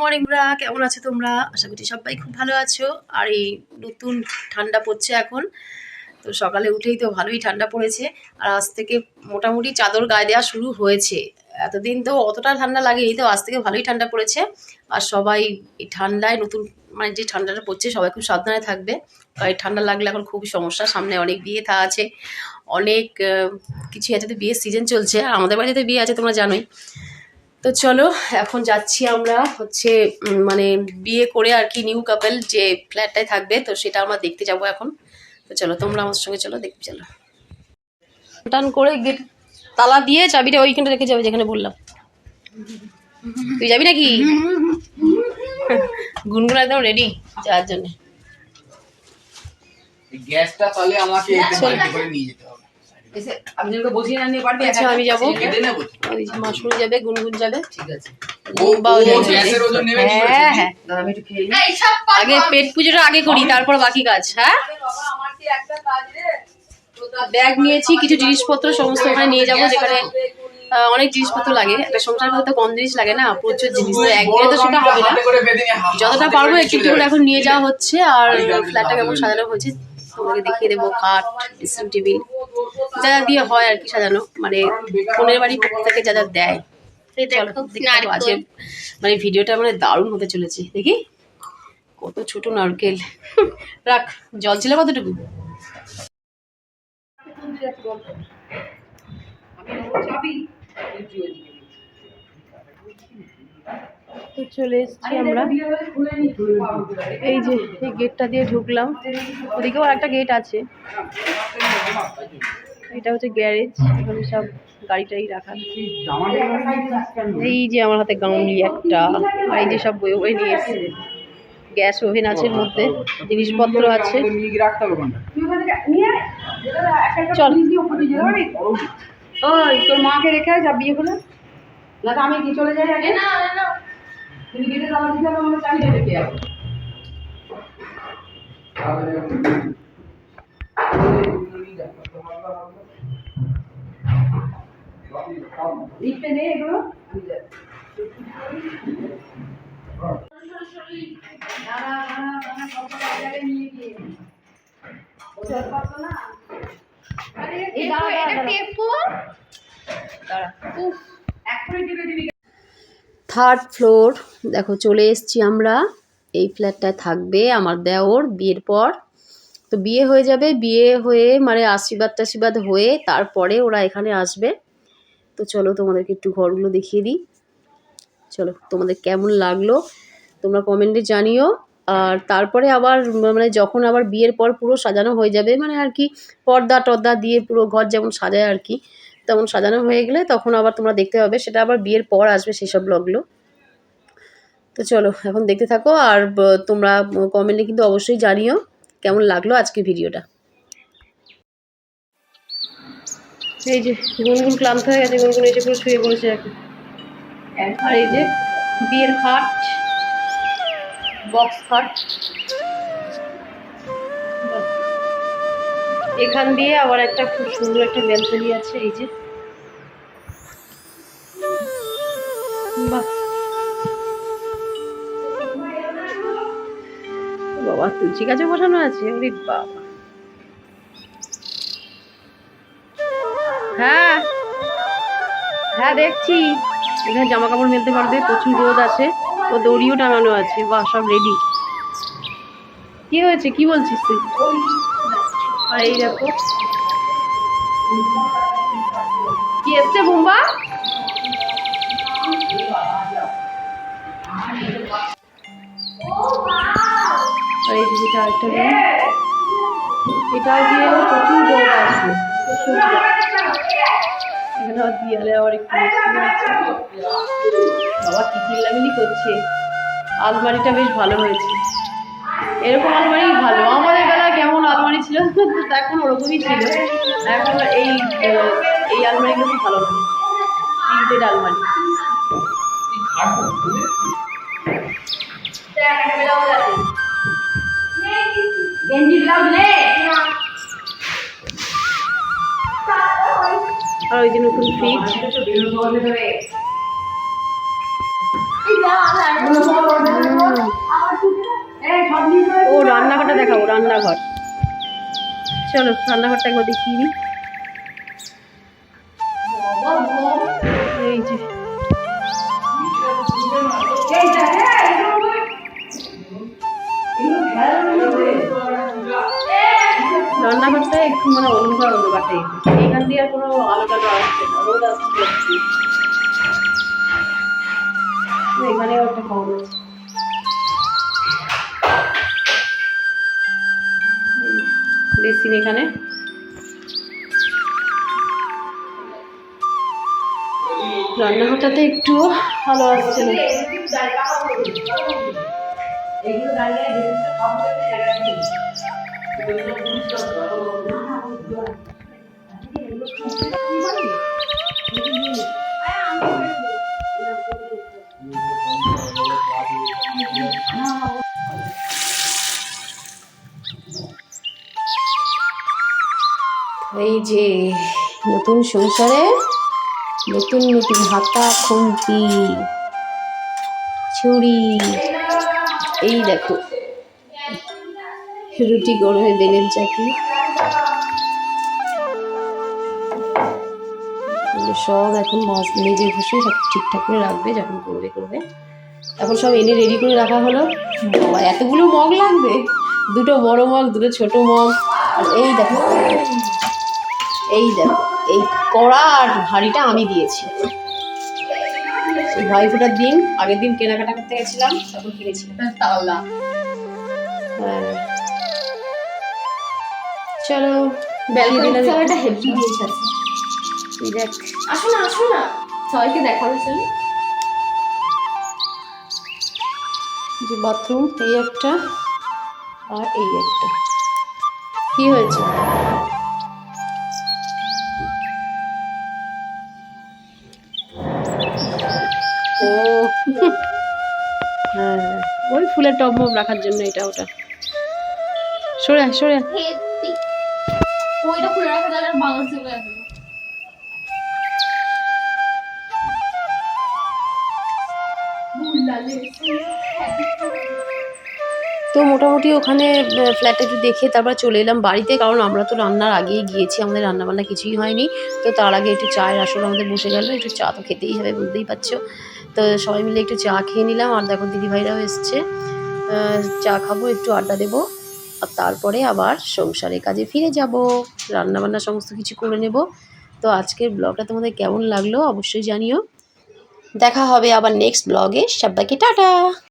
Morning bra, কেমন আছো তোমরা? আশা করছি সবাই খুব ভালো আছো। আর এই নতুন ঠান্ডা পড়ছে এখন, তো সকালে উঠেই তো ভালোই ঠান্ডা পড়েছে। আর আজ থেকে মোটামুটি চাদর গায়ে দেওয়া শুরু হয়েছে। এতদিন তো অতটা ঠান্ডা লাগেনি, তো আজ থেকে ভালোই ঠান্ডা পড়েছে। আর সবাই এই ঠান্ডায় নতুন মানে যে ঠান্ডাটা পড়ছে সবাই খুব সাবধানে থাকবে। আর এই ঠান্ডা লাগলে এখন খুবই সমস্যা, সামনে অনেক বিয়ে থা আছে, অনেক কিছু আছে, তো বিয়ের সিজন চলছে। আর আমাদের বাড়িতে বিয়ে আছে তোমরা জানোই। তো চলো এখন যাচ্ছি আমরা হচ্ছে মানে বিয়ে করে আর কি নিউ কাপল যে ফ্ল্যাটটায় থাকবে, তো সেটা আমরা দেখতে যাব এখন। তো চলো তোমরা আমার সঙ্গে চলো, দেখতে চলো। টান করে গেট তালা দিয়ে চাবিটা ওইখানে রেখে যাবে যেখানে বললাম। তুই যাবি নাকি? গুনগুন একদম রেডি যাওয়ার জন্য। গ্যাসটা তাহলে আমাকে করে নিয়ে যেতে হবে। আচ্ছা আমি যাবো, মাসুর যাবে, গুনগুন যাবে, ঠিক আছে। হ্যাঁ হ্যাঁ, আগে পেট পুজোটা আগে করি, তারপর বাকি কাজ। হ্যাঁ, ব্যাগ নিয়েছি, কিছু জিনিসপত্র সমস্ত ওখানে নিয়ে যাবো, যেখানে অনেক জিনিসপত্র লাগে। একটা সংসার করতে কম জিনিস লাগে না, প্রচুর জিনিস। তো একদিনে তো সেটা হবে না, যতটা পারবো একটু একটু করে এখন নিয়ে যাওয়া হচ্ছে। আর ফ্ল্যাটটা কেমন সাজানো হয়েছে তোমাকে দেখিয়ে দেবো। খাট, ড্রেসিং টেবিল, যা যা দিয়ে হয় আর কি সাজানো, মানে ফোনের বাড়ি থেকে যা যা দেয়। আজকে মানে ভিডিওটা মানে দারুণ হতে চলেছে। দেখি কত ছোট নারকেল। রাখ, জল ছিল কতটুকু? তো চলে এসেছি আমরা, এই যে এই গেটটা দিয়ে ঢুকলাম। ওদিকেও একটা গেট আছে। এটা হচ্ছে গ্যারেজ, এখানে সব গাড়ি টাড়ি রাখা। এই যে আমার হাতে গাউনি একটা, আর এই যে সব বয়ে বয়ে নিয়ে এসছে। গ্যাস ওভেন আছে, এর মধ্যে জিনিসপত্র আছে। চল, ওই তোর মাকে রেখে যাবি এখানে না, আমি কি চলে যাই আগে? না না, তুমি গেটে তালা দিতে হবে, আমাকে চাবি রেখে যাবো। লিখতে নেই এগুলো, থার্ড ফ্লোর। দেখো চলে এসছি আমরা। এই ফ্ল্যাটটায় থাকবে আমার দেওর বিয়ের পর। তো বিয়ে হয়ে যাবে, বিয়ে হয়ে মানে আশীর্বাদ হয়ে তারপরে ওরা এখানে আসবে। তো চলো তোমাদেরকে একটু ঘরগুলো দেখিয়ে দিই। চলো, তোমাদের কেমন লাগলো তোমরা কমেন্টে জানিও। আর তারপরে আবার মানে যখন আবার বিয়ের পর পুরো সাজানো হয়ে যাবে, মানে আর কি পর্দা টর্দা দিয়ে পুরো ঘর যেমন সাজায় আর কি, তেমন সাজানো হয়ে গেলে তখন আবার তোমরা দেখতে পাবে। সেটা আবার বিয়ের পর আসবে সেই সব ব্লগগুলো। তো চলো এখন দেখতে থাকো। আর তোমরা কমেন্টে কিন্তু অবশ্যই জানিও কেমন লাগলো আজকে ভিডিওটা। এই যে গুনগুন ক্লান্ত হয়ে গেছে, গুনগুন এসে পুরো শুয়ে পড়েছে এখন। আর এই যে বিয়ের খাট, বক্স খাট, এখান দিয়ে আবার একটা খুব সুন্দর একটা ব্যালকনি আছে। এই যে বাহ, বাবা তুলসী গাছে বসানো আছে। ওরে বাবা, হ্যাঁ হ্যাঁ দেখছি। এখানে জামা কাপড় মেলতে পারবে, প্রচুর রোদ আছে। ও দড়িও টাঙানো আছে। বাহ, সব রেডি। কি হয়েছে, কি বলছিস তুই? আর এই দেখো কি এসছে বুম্বা। আর এই যেটা আরেকটা রুম, এটাও দিয়ে প্রচুর রোদ আসবে। এখানে দিয়ালে আবার একটু বাবা কি চিল্লামিলি করছে। আলমারিটা বেশ ভালো হয়েছে, এরকম আলমারি ভালো। আমাদের বেলায় কেমন আলমারি ছিল এখন ওরকমই ছিল। এখন এই আলমারিগুলো খুব ভালো লাগে, প্রিন্টেড আলমারি। আর ওই যে নতুন ফ্রিজ। ও রান্নাঘরটা দেখাবো, রান্নাঘর। চলো রান্নাঘরটা একবার দেখিয়ে দিই। এই যে রান্নাঘরটা একটু মানে অন্ধকার এখান দিয়ে আর কোনো আলো টালো আসছে না, রোদ আসছে। এখানে একটা কম আছে। বেসিন এখানে, রান্নাঘরটাতে একটু ভালো আসছে না। এই যে নতুন সংসারে নতুন নতুন হাতা, খুন্তি, ছুরি। এই দেখো রুটি গরমে বেলেন চাকি, সব এখন মেজে ঘষে সব ঠিকঠাক করে রাখবে যখন করবে। এখন সব এনে রেডি করে রাখা হলো। বাবা এতগুলো মগ লাগবে, দুটো বড় মগ, দুটো ছোট মগ। আর এই দেখো এই কড়া আর হাঁড়িটা আমি দিয়েছি। ভাই ফোটার দিন, আগের দিন কেনাকাটা করতে গেছিলাম, তখন কিনেছিলাম তাওলা। হ্যাঁ চলো ব্যালকনিটা হেভি দিয়েছে। দেখ, আসো না সবাইকে দেখাবে। চলো যে বাথরুম এই একটা আর এই একটা। কি হয়েছে? ও হ্যাঁ, ওই ফুলের টব মব রাখার জন্য এটা ওটা। সরে ওইটা খুলে রাখা যাবে আর বাংলা চলে আসবে। তো মোটামুটি ওখানে ফ্ল্যাটে একটু দেখে তারপর চলে এলাম বাড়িতে, কারণ আমরা তো রান্নার আগেই গিয়েছি, আমাদের রান্নাবান্না কিছুই হয়নি। তো তার আগে একটু চায়ের আসর আমাদের বসে গেল, একটু চা তো খেতেই হবে, বুঝতেই পারছো। তো সবাই মিলে একটু চা খেয়ে নিলাম। আর দেখো দিদিভাইরাও এসছে, চা খাবো, একটু আড্ডা দেবো, আর তারপরে আবার সংসারের কাজে ফিরে যাব, রান্নাবান্না সমস্ত কিছু করে নেব। তো আজকের ব্লগটা তোমাদের কেমন লাগলো অবশ্যই জানিও। দেখা হবে আবার নেক্সট ব্লগে। সবাইকে টাটা।